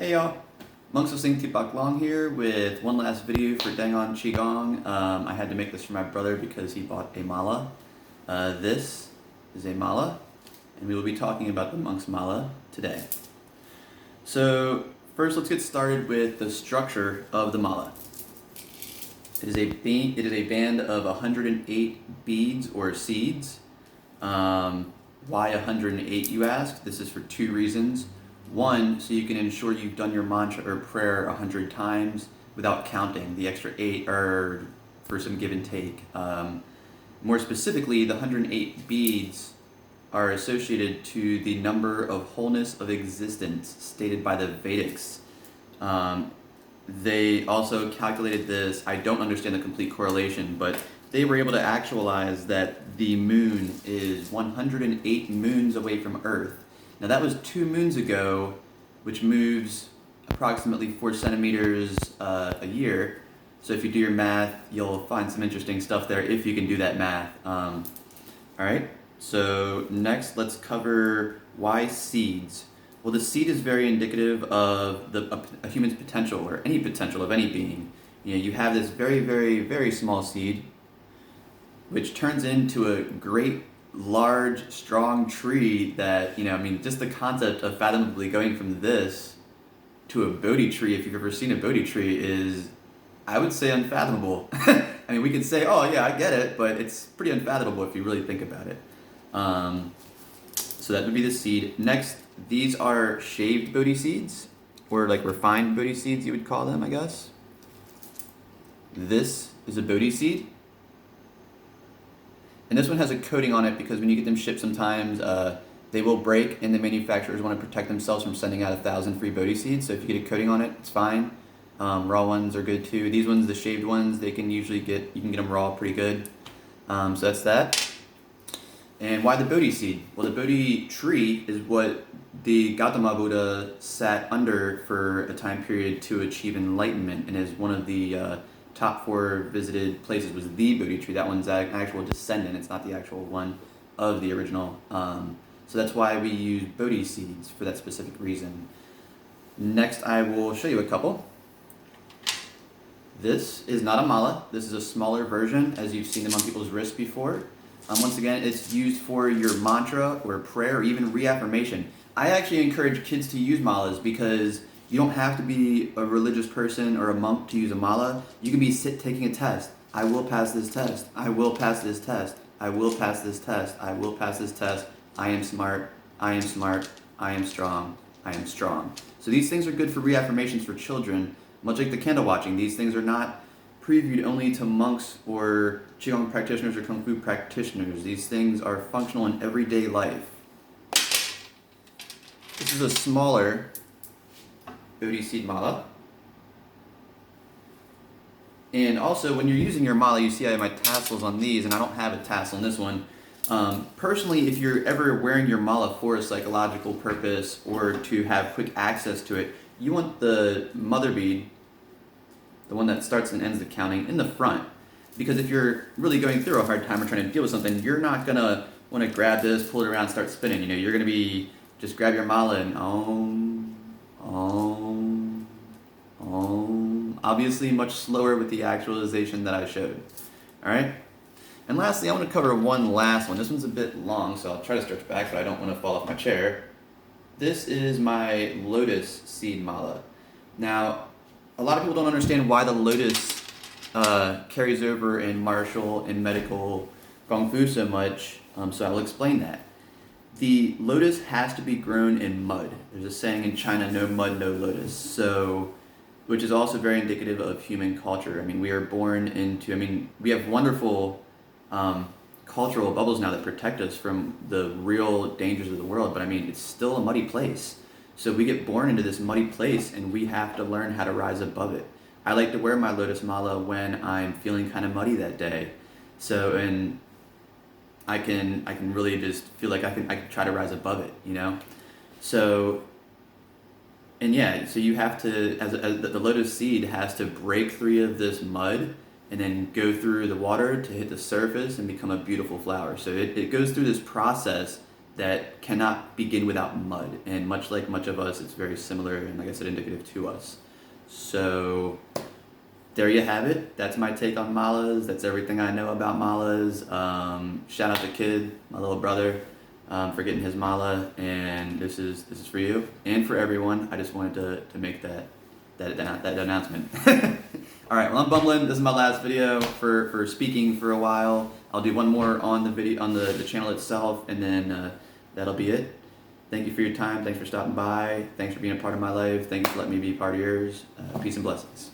Hey y'all, Monks of Sing Tipak Long here with one last video for Dangon Qigong. I had to make this for my brother because he bought a mala. This is a mala, and we will be talking about the monk's mala today. So first let's get started with the structure of the mala. It is a band of 108 beads or seeds. Why 108 you ask? This is for two reasons. One, so you can ensure you've done your mantra or prayer 100 times without counting. The extra 8 are for some give and take. More specifically, the 108 beads are associated to the number of wholeness of existence stated by the Vedics. They also calculated this. I don't understand the complete correlation, but they were able to actualize that the moon is 108 moons away from Earth. Now that was 2 moons ago, which moves approximately 4 centimeters a year. So if you do your math, you'll find some interesting stuff there if you can do that math. All right, so next let's cover why seeds. Well, the seed is very indicative of a human's potential, or any potential of any being. You know, you have this very, very, very small seed, which turns into a great, large, strong tree that, just the concept of fathomably going from this to a Bodhi tree, if you've ever seen a Bodhi tree, is, I would say, unfathomable. I mean, we could say, oh yeah, I get it, but it's pretty unfathomable if you really think about it. So that would be the seed. Next, these are shaved Bodhi seeds, or like refined Bodhi seeds, you would call them, I guess. This is a Bodhi seed. And this one has a coating on it because when you get them shipped sometimes, they will break, and the manufacturers want to protect themselves from sending out 1,000 free Bodhi seeds. So if you get a coating on it, it's fine. Raw ones are good too. These ones, the shaved ones, you can get them raw pretty good. So that's that. And why the Bodhi seed? Well, the Bodhi tree is what the Gautama Buddha sat under for a time period to achieve enlightenment, and is one of the top 4 visited places was the Bodhi tree. That one's an actual descendant. It's not the actual one of the original. So that's why we use Bodhi seeds for that specific reason. Next, I will show you a couple. This is not a mala. This is a smaller version, as you've seen them on people's wrists before. Once again, it's used for your mantra or prayer or even reaffirmation. I actually encourage kids to use malas because you don't have to be a religious person or a monk to use a mala. You can be taking a test. I will pass this test. I will pass this test. I will pass this test. I will pass this test. I am smart. I am smart. I am strong. I am strong. So these things are good for reaffirmations for children. Much like the candle watching, these things are not previewed only to monks or Qigong practitioners or Kung Fu practitioners. These things are functional in everyday life. This is a smaller Bodhi seed mala. And also, when you're using your mala, you see I have my tassels on these, and I don't have a tassel on this one. Personally, if you're ever wearing your mala for a psychological purpose or to have quick access to it, you want the mother bead, the one that starts and ends the counting, in the front. Because if you're really going through a hard time or trying to deal with something, you're not going to want to grab this, pull it around, start spinning. You're going to be, just grab your mala and om. Obviously much slower with the actualization that I showed. Alright? And lastly, I want to cover one last one. This one's a bit long, so I'll try to stretch back, but I don't want to fall off my chair. This is my lotus seed mala. Now, a lot of people don't understand why the lotus carries over in martial and medical Kung Fu so much, so I'll explain that. The lotus has to be grown in mud. There's a saying in China, no mud, no lotus. So, which is also very indicative of human culture. I mean, we are born into, we have wonderful cultural bubbles now that protect us from the real dangers of the world, but it's still a muddy place. So we get born into this muddy place, and we have to learn how to rise above it. I like to wear my lotus mala when I'm feeling kind of muddy that day. So, and I can really just feel like I can try to rise above it, So, and yeah, so you have to, as the lotus seed has to break free of this mud and then go through the water to hit the surface and become a beautiful flower. So it goes through this process that cannot begin without mud. And much like much of us, it's very similar and, like I said, indicative to us. So there you have it. That's my take on malas. That's everything I know about malas. Shout out to Kid, my little brother, for getting his mala. And this is for you and for everyone. I just wanted to make that announcement. All right, well, I'm bumbling. This is my last video for speaking for a while. I'll do one more on the video on the channel itself, and then that'll be it. Thank you for your time. Thanks for stopping by. Thanks for being a part of my life. Thanks for letting me be a part of yours. Peace and blessings.